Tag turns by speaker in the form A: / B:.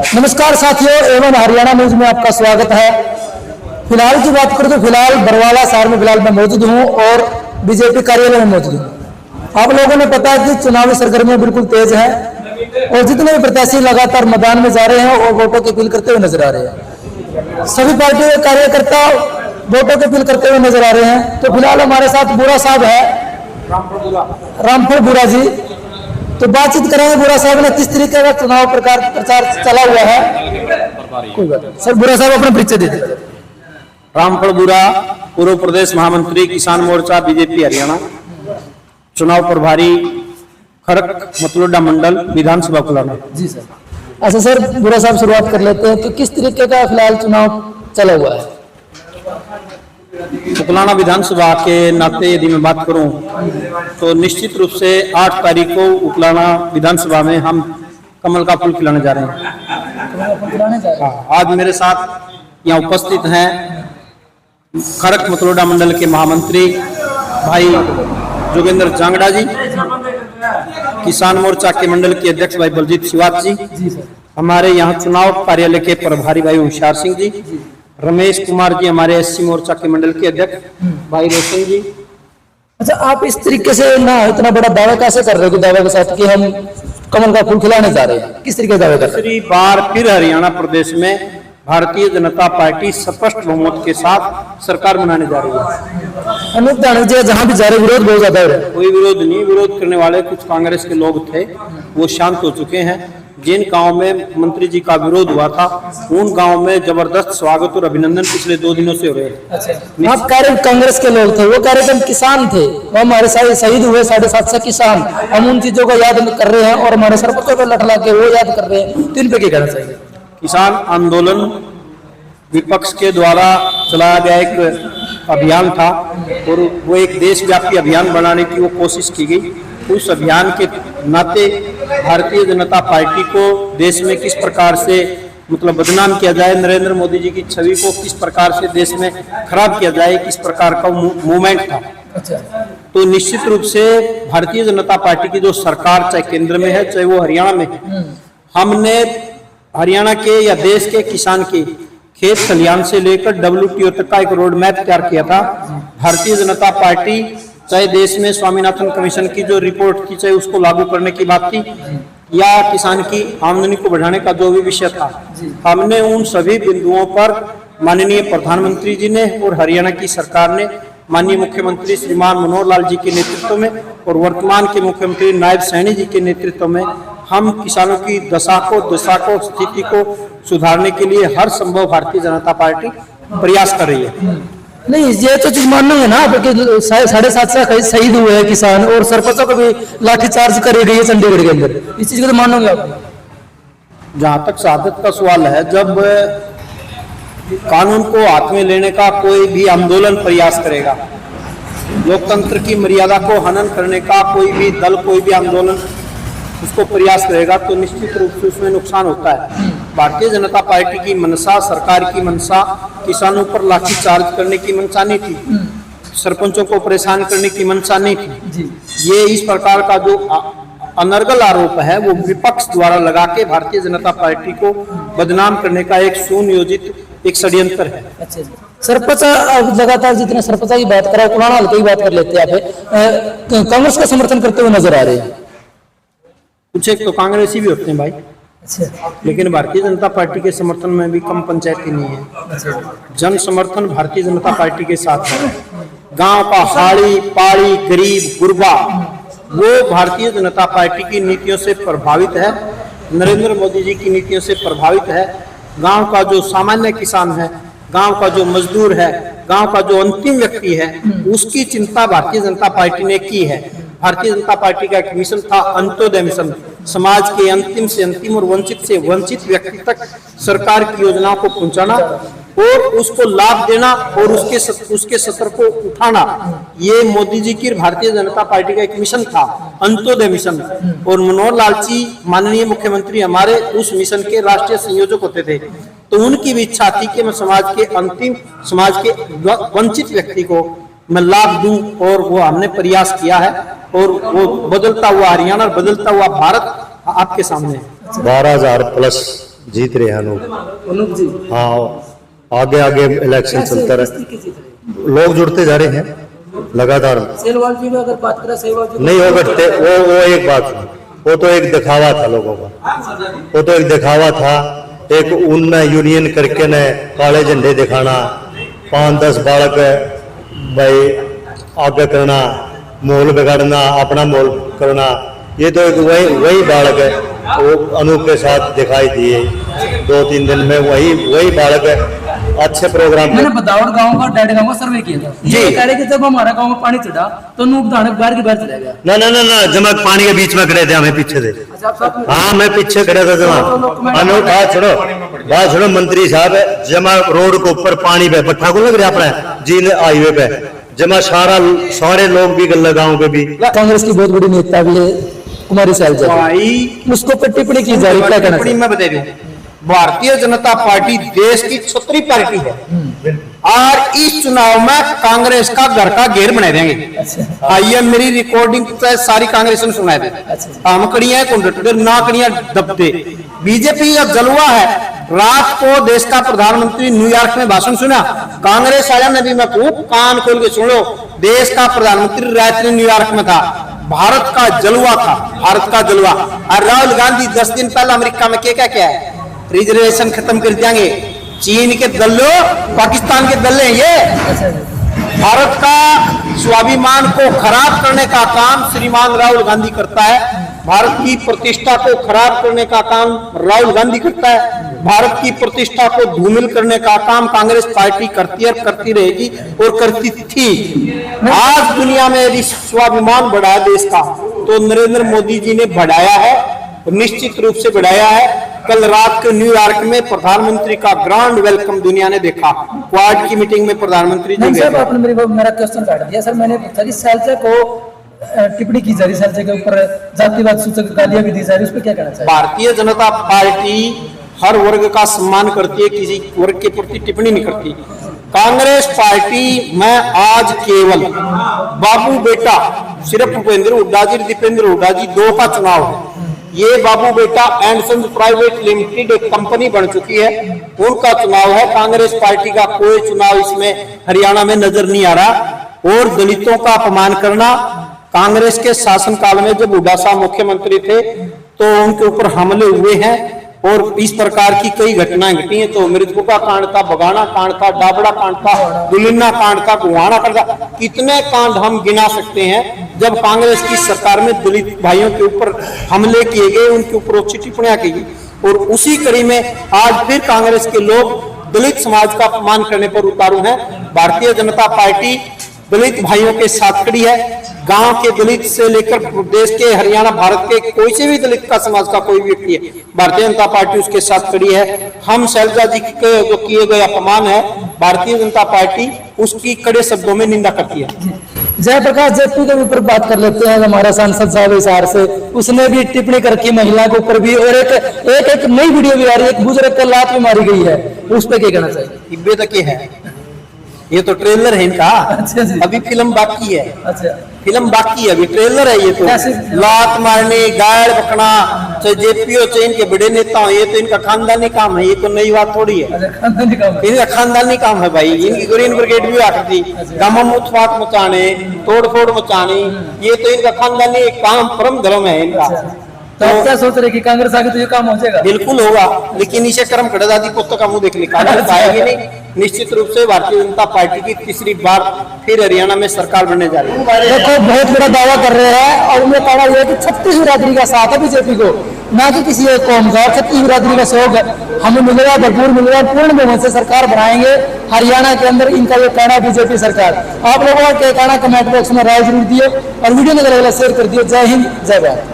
A: नमस्कार साथियों एवं हरियाणा न्यूज में आपका स्वागत है। फिलहाल की बात करें तो फिलहाल बरवाला शहर में फिलहाल मैं मौजूद हूं और बीजेपी कार्यालय में मौजूद हूं। आप लोगों ने पता है कि चुनावी सरगर्मियां बिल्कुल तेज है और जितने भी प्रत्याशी लगातार मैदान में जा रहे हैं और वोटों की अपील करते हुए नजर आ रहे हैं। सभी पार्टियों के कार्यकर्ता वोटों की अपील करते हुए नजर आ रहे हैं। तो फिलहाल हमारे साथ बुरा साहब है, रामपुर बुरा जी। तो बातचीत करेंगे बुरा साहब ने किस तरीके का चुनाव प्रचार चला हुआ है। कोई बात नहीं सर, बुरा साहब अपना परिचय दे दीजिए।
B: रामपुर बुरा, पूर्व प्रदेश महामंत्री, किसान मोर्चा, बीजेपी हरियाणा, चुनाव प्रभारी, खरक मतलोडा मंडल, विधानसभा कुलाना।
A: जी सर। अच्छा सर, बुरा साहब शुरुआत कर लेते हैं। तो किस तरीके का फिलहाल चुनाव चला हुआ है?
B: कुलाना विधानसभा के नाते यदि मैं बात करूं तो निश्चित रूप से 8 तारीख को कुलाना विधानसभा में हम कमल का फूल खिलाने जा रहे हैं। आज मेरे साथ यहाँ उपस्थित हैं खरक मतलोडा मंडल के महामंत्री भाई जोगेंद्र जांगड़ा जी, किसान मोर्चा के मंडल के अध्यक्ष भाई बलजीत शिवात जी, हमारे यहाँ चुनाव कार्यालय के प्रभारी भाई होशियार सिंह जी, रमेश कुमार जी हमारे एससी मोर्चा के मंडल के अध्यक्ष भाई रोशन जी।
A: अच्छा, आप इस तरीके से ना इतना बड़ा दावा कैसे कर रहे हो दावे के साथ कि हम कमल का फूल खिलाने जा रहे हैं? किस तरीके का दावा कर रहे हैं?
B: दूसरी बार फिर हरियाणा प्रदेश में भारतीय जनता पार्टी स्पष्ट बहुमत के साथ सरकार बनाने जा रही है।
A: अनूप दानव जी जहाँ भी जा रहे विरोध बहुत ज्यादा हो रहा है।
B: कोई विरोध नहीं, विरोध करने वाले कुछ कांग्रेस के लोग थे, वो शांत हो चुके हैं। जिन गांव में मंत्री जी का विरोद हुआ था उन गांव में जबरदस्त स्वागत और अभिनंदन पिछले 2 दिनों से हो रहे हैं।
A: अच्छा, आप कह रहे कांग्रेस के लोग थे, वो कह रहे थे हम किसान थे, वो हमारे साथ शहीद हुए 750 किसान, हम उन चीजों को याद कर रहे हैं और हमारे सरपंचों को लटला के वो याद कर रहे हैं। तो इन पे क्या कहना चाहिए?
B: किसान आंदोलन विपक्ष के द्वारा चलाया गया एक अभियान था और वो एक देशव्यापी अभियान बनाने की वो कोशिश की गई। उस अभियान के नाते भारतीय जनता पार्टी को देश में किस प्रकार से मतलब बदनाम किया जाए, नरेंद्र मोदी जी की छवि को किस प्रकार से देश में खराब किया जाए, किस प्रकार का मूवमेंट था।
A: अच्छा।
B: तो निश्चित रूप से भारतीय जनता पार्टी की जो सरकार चाहे केंद्र में है चाहे वो हरियाणा में है, हमने हरियाणा के या देश के किसान के खेत खलिहान से लेकर WTO तक का एक रोड मैप तैयार किया था। भारतीय जनता पार्टी चाहे देश में स्वामीनाथन कमीशन की जो रिपोर्ट थी चाहे उसको लागू करने की बात थी या किसान की आमदनी को बढ़ाने का जो भी विषय था, हमने उन सभी बिंदुओं पर माननीय प्रधानमंत्री जी ने और हरियाणा की सरकार ने माननीय मुख्यमंत्री श्रीमान मनोहर लाल जी के नेतृत्व में और वर्तमान के मुख्यमंत्री नायब सैनी जी के नेतृत्व में हम किसानों की दशा को स्थिति को सुधारने के लिए हर संभव भारतीय जनता पार्टी प्रयास कर रही है।
A: नहीं, ये तो चीज मानना है ना, 750 शहीद हुए हैं किसान और सरपंचों को भी लाठीचार्ज करी गई है चंडीगढ़ के अंदर, इस चीज को तो मानोगे आप?
B: जहां तक शहादत का सवाल है, जब कानून को हाथ में लेने का कोई भी आंदोलन प्रयास करेगा, लोकतंत्र की मर्यादा को हनन करने का कोई भी दल कोई भी आंदोलन उसको प्रयास करेगा तो निश्चित रूप से उसमें नुकसान होता है। भारतीय जनता पार्टी की मंशा, सरकार की मंशा किसानों पर लाठीचार्ज करने की मंशा नहीं थी, सरपंचों को परेशान करने की मंशा नहीं थी। ये इस प्रकार का जो अनर्गल आरोप है वो विपक्ष द्वारा लगा के भारतीय जनता पार्टी को बदनाम करने का एक सुनियोजित एक षड्यंत्र है।
A: अच्छा जी। सरपंच लगातार जितने सरपंच की बात करा, कुलाना हल्के की बात कर लेते हैं, कांग्रेस का समर्थन करते हुए नजर आ रहे हैं।
B: कुछ एक तो कांग्रेसी भी होते हैं भाई।
A: अच्छा।
B: लेकिन भारतीय जनता पार्टी के समर्थन में भी कम पंचायती नहीं है।
A: अच्छा।
B: जन समर्थन भारतीय जनता पार्टी के साथ है। गांव का हाड़ी पाड़ी गरीब गुरबा वो भारतीय जनता पार्टी की नीतियों से प्रभावित है, नरेंद्र मोदी जी की नीतियों से प्रभावित है। गांव का जो सामान्य किसान है, गांव का जो मजदूर है, गांव का जो अंतिम व्यक्ति है, उसकी चिंता भारतीय जनता पार्टी ने की है। भारतीय जनता पार्टी का एक मिशन था अंत्योदय मिशन, समाज के अंतिम से अंतिम और वंचित से वंचित व्यक्ति तक सरकार की योजनाओं को पहुंचाना और उसको लाभ देना और उसके सत्तर को उठाना, ये मोदी जी की भारतीय जनता पार्टी का एक मिशन था, अंत्योदय मिशन। और मनोहर लाल जी माननीय मुख्यमंत्री हमारे उस मिशन के राष्ट्रीय संयोजक होते थे, तो उनकी भी इच्छा थी कि मैं समाज के वंचित व्यक्ति को मैं लाभ दूं और वो हमने प्रयास किया है और वो बदलता हुआ हरियाणा और बदलता हुआ भारत आपके सामने है।
C: 12,000 प्लस जीत रहे हैं अनूप।
A: अनूप जी
C: हाँ, आगे आगे इलेक्शन चलता रहे, लोग जुड़ते जा रहे हैं लगातार।
A: सेलवाल जी में अगर बात करें, सेलवाल जी
C: नहीं हो घटते, वो एक बात है, वो तो एक दिखावा था लोगों का, वो तो एक दिखावा था। एक उन यूनियन करके ने काले झंडे दिखाना, 5-10 बालक भाई आगे करना, माहौल बिगाड़ना, अपना माहौल करना, ये तो एक वही बालक है। वो अनूप के साथ दिखाई दिए 2-3 दिन में, वही बालक है। अच्छे प्रोग्राम
A: मैंने बदाऊं गांव का, डेढ़ गांव का सर्वे किया था।
C: जी।
A: ये कह रहे कि जब हमारा गांव में पानी चढ़ा तो अनूप धानक बाहर की बाहर चला गया।
C: ना जब मैं पानी के बीच में खड़े थे, हमें पीछे थे।
A: अच्छा, आप साथ में-
C: हाँ, मैं पीछे खड़ा था जमा। अनूप बात छोड़ो मंत्री साहब, जमा रोड के ऊपर पानी पे पट्टा को लग रहा अपना जी हाईवे पे, जमा सारे लोग भी गल्ला गाँव के भी।
A: कांग्रेस की बहुत बड़ी नेता भी है कुमारी शैलजा,
B: भाई
A: उसको पर टिप्पणी की जा रही है, क्या कहना
B: टिप्पणी
A: चाहिए?
B: मैं बता दूं, भारतीय जनता पार्टी देश की क्षत्रिय पार्टी है और इस चुनाव में कांग्रेस का घर का घेर बना देंगे।
A: अच्छा।
B: हाँ, ये मेरी रिकॉर्डिंग तो सारी कांग्रेस ने सुना दे।
A: अच्छा।
B: हम कड़िया ना कड़िया दबते। बीजेपी का जलवा है। रात को देश का प्रधानमंत्री न्यूयॉर्क में भाषण सुना, कांग्रेस वाला ने भी मैं खूब कान खोल के सुन लो, देश का प्रधानमंत्री रात्रि न्यूयॉर्क में था, भारत का जलवा था, भारत का जलवा। और राहुल गांधी 10 दिन पहले अमेरिका में क्या क्या है, रिजर्वेशन खत्म कर देंगे, चीन के दल्लो, पाकिस्तान के दल्ले, ये भारत का स्वाभिमान को खराब करने का काम श्रीमान राहुल गांधी करता है। भारत की प्रतिष्ठा को खराब करने का काम राहुल गांधी करता है। भारत की प्रतिष्ठा को धूमिल करने का काम कांग्रेस पार्टी करती है, करती रहेगी और करती थी। आज दुनिया में यदि स्वाभिमान बढ़ा देश का तो नरेंद्र मोदी जी ने बढ़ाया है, निश्चित रूप से बढ़ाया है। कल रात को न्यूयॉर्क में प्रधानमंत्री का ग्रांड वेलकम दुनिया ने देखा। क्वाड की मीटिंग में प्रधानमंत्री जी
A: नहीं साहब,
B: गए।
A: आपने मेरा क्वेश्चन काट दिया सर। मैंने पूछा कि शैलजा को टिप्पणी की जा रही, शैलजा के ऊपर जातिवाद सूचक गालियां भी दी जा रही, उस पर क्या कहना चाहिए?
B: भारतीय जनता पार्टी हर वर्ग का सम्मान करती है, किसी वर्ग के प्रति टिप्पणी नहीं करती। कांग्रेस पार्टी में आज केवल बाबू बेटा, सिर्फ भूपेंद्र हुड्डा जी, दीपेंद्र हुड्डा जी 2 का चुनाव है। ये बाबू बेटा एंड सन्स प्राइवेट लिमिटेड एक कंपनी बन चुकी है, उनका चुनाव है। कांग्रेस पार्टी का कोई चुनाव इसमें हरियाणा में नजर नहीं आ रहा। और दलितों का अपमान करना, कांग्रेस के शासनकाल में जब हुड्डा साहब मुख्यमंत्री थे तो उनके ऊपर हमले हुए हैं और इस प्रकार की कई घटनाएं घटी हैं। तो मृतकों कांड था, बगाना कांड था, डाबड़ा कांड था, दुलिन्ना कांड था, गुहाना कांड था, कितने कांड हम गिना सकते हैं। जब कांग्रेस की सरकार में दलित भाइयों के ऊपर हमले किए गए, उनके ऊपर अच्छी टिप्पणियां की गई, और उसी कड़ी में आज फिर कांग्रेस के लोग दलित समाज का अपमान करने पर उतारू हैं। भारतीय जनता पार्टी दलित भाइयों के साथ खड़ी है। गांव के दलित से लेकर देश के, हरियाणा, भारत के कोई से भी दलित का समाज का कोई व्यक्ति है, भारतीय जनता पार्टी उसके साथ खड़ी है। हम शैलजा जी के जो किए गए अपमान है, भारतीय जनता पार्टी उसकी कड़े शब्दों में निंदा करती है।
A: जयप्रकाश जेपी के ऊपर बात कर लेते हैं। हमारा सांसद साहब हिसार से, उसने भी टिप्पणी करके महिला के ऊपर भी, और एक नई वीडियो भी आ रही है, एक बुजुर्ग को लात भी मारी गई है, उस पर क्या कहना चाहिए?
B: इब्बे तक ये है, ये तो ट्रेलर है इनका।
A: अच्छा जी।
B: अभी फिल्म बाकी है,
A: अच्छा,
B: फिल्म बाकी है, अभी ट्रेलर है। ये तो
A: कैसे?
B: लात मारने, गाड़ बकना, चाहे जेपी हो चाहे इनके बड़े नेता हो, ये तो इनका खानदानी काम है, ये तो नई बात थोड़ी है।
A: अच्छा, खानदानी काम है।
B: इनका खानदानी काम है भाई। इनकी ग्रीन ब्रिगेड भी आती थी, गांव में उत्पात मचाने, तोड़ फोड़ मचाने, ये तो इनका खानदानी काम, परम धर्म है इनका।
A: तो आप क्या सोच रहे कि कांग्रेस आगे तो ये काम हो जाएगा?
B: बिल्कुल होगा, लेकिन इसे कर्म खड़ादादी पुस्तक का मुंह देख लिखा आएगी नहीं। निश्चित रूप से भारतीय जनता पार्टी की तीसरी बार फिर हरियाणा में सरकार बनने जा रही है।
A: देखो, बहुत बड़ा दावा कर रहे हैं और उन्हें कहना यह है कि 36 बिरादरी का साथ है बीजेपी को, ना कि किसी एक कौम का। 36 बिरादरी का सहयोग हमें मिलेगा, भरपूर मिलेगा, पूर्ण बहुमत से सरकार बनाएंगे हरियाणा के अंदर, इनका ये कहना बीजेपी सरकार। आप लोगों का क्या कहना, कमेंट बॉक्स में राय जरूर दिए और वीडियो में शेयर कर दिए। जय हिंद, जय भारत।